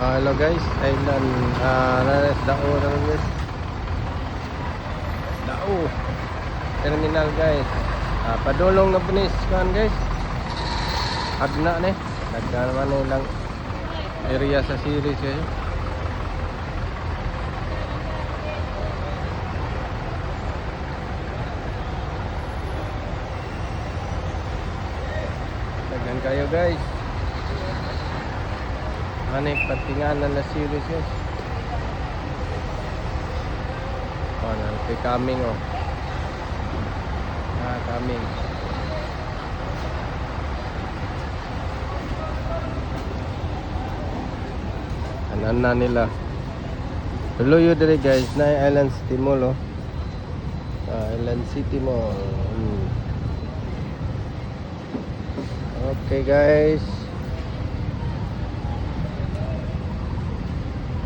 Hello guys, Thailand nanas Dao naman guys. Dao terminal guys. Padulong na punis kan guys. Agna ni. Nagka naman nilang area sa series guys. Daghan kayo guys. Ano yung patinganan na series guys. Oh, nanti coming oh. Coming. Anan na nila. Tuloy yun dali guys na Island City Mall oh. Island City Mall. Okay guys.